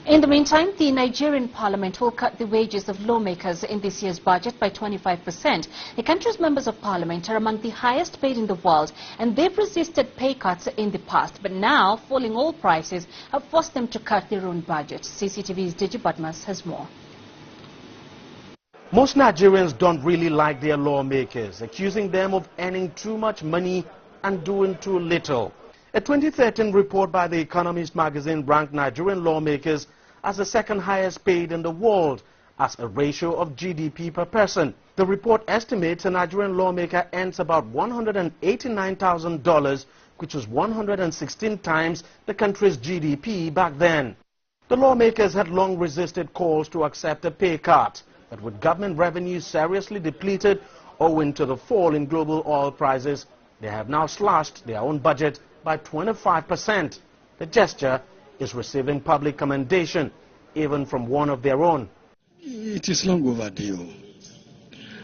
In the meantime, the Nigerian Parliament will cut the wages of lawmakers in this year's budget by 25%. The country's members of Parliament are among the highest paid in the world, and they've resisted pay cuts in the past. But now, falling oil prices have forced them to cut their own budgets. CCTV's Digi Badmas has more. Most Nigerians don't really like their lawmakers, accusing them of earning too much money and doing too little. A 2013 report by The Economist magazine ranked Nigerian lawmakers as the second highest paid in the world as a ratio of GDP per person. The report estimates a Nigerian lawmaker earns about $189,000, which was 116 times the country's GDP back then. The lawmakers had long resisted calls to accept a pay cut, but with government revenues seriously depleted owing to the fall in global oil prices, they have now slashed their own budget by 25%. The gesture is receiving public commendation, even from one of their own. It is long overdue.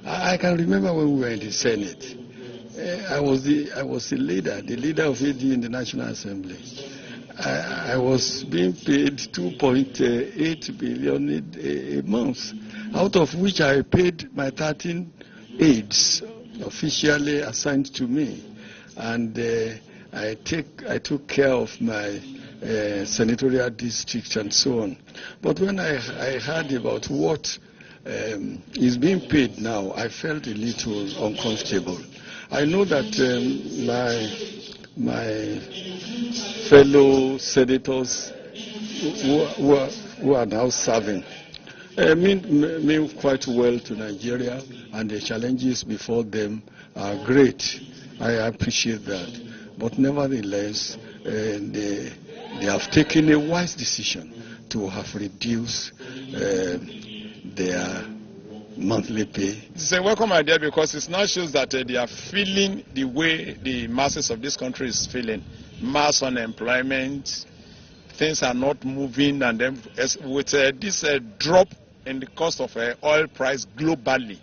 I can remember when we were in the Senate. I was the leader of AD in the National Assembly. I was being paid 2.8 billion a month, out of which I paid my 13 aides officially assigned to me, and I took care of my senatorial district and so on. But when I heard about what is being paid now, I felt a little uncomfortable. I know that my fellow senators who are now serving mean quite well to Nigeria, and the challenges before them are great. I appreciate that. But nevertheless, they have taken a wise decision to have reduced their monthly pay. It's a welcome idea because it now shows that they are feeling the way the masses of this country is feeling. Mass unemployment, things are not moving, and then with this drop in the cost of oil price globally,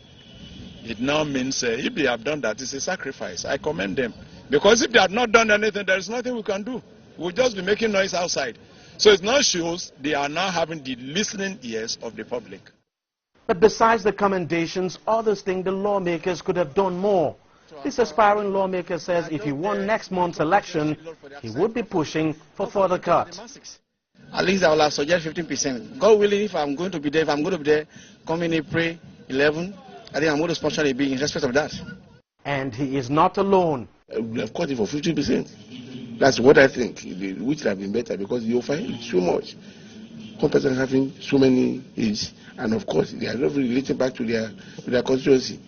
it now means if they have done that, it's a sacrifice. I commend them. Because if they had not done anything, there is nothing we can do. We'll just be making noise outside. So it now shows they are now having the listening ears of the public. But besides the commendations, others think the lawmakers could have done more. This aspiring lawmaker says if he won next month's election, he would be pushing for further cuts. At least I will have suggest 15%. God willing, if I'm going to be there, come in April 11, I think I'm going to sponsor a bill in respect of that. And he is not alone. We have cut it for 50%. That's what I think, which would have been better because you find so much. Companies having so many aids, and of course they are not related back to their constituency.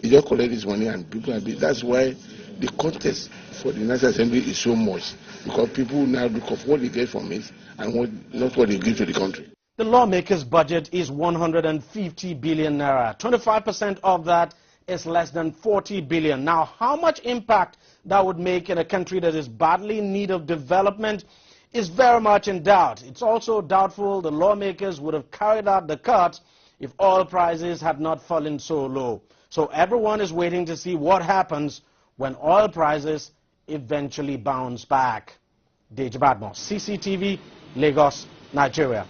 They just collect this money and people are big. That's why the contest for the National Assembly is so much, because people now look at what they get from it and not what they give to the country. The lawmakers' budget is 150 billion naira. 25% of that is less than 40 billion. Now, how much impact that would make in a country that is badly in need of development is very much in doubt. It's also doubtful the lawmakers would have carried out the cut if oil prices had not fallen so low. So everyone is waiting to see what happens when oil prices eventually bounce back. Digi Badmas, CCTV, Lagos, Nigeria.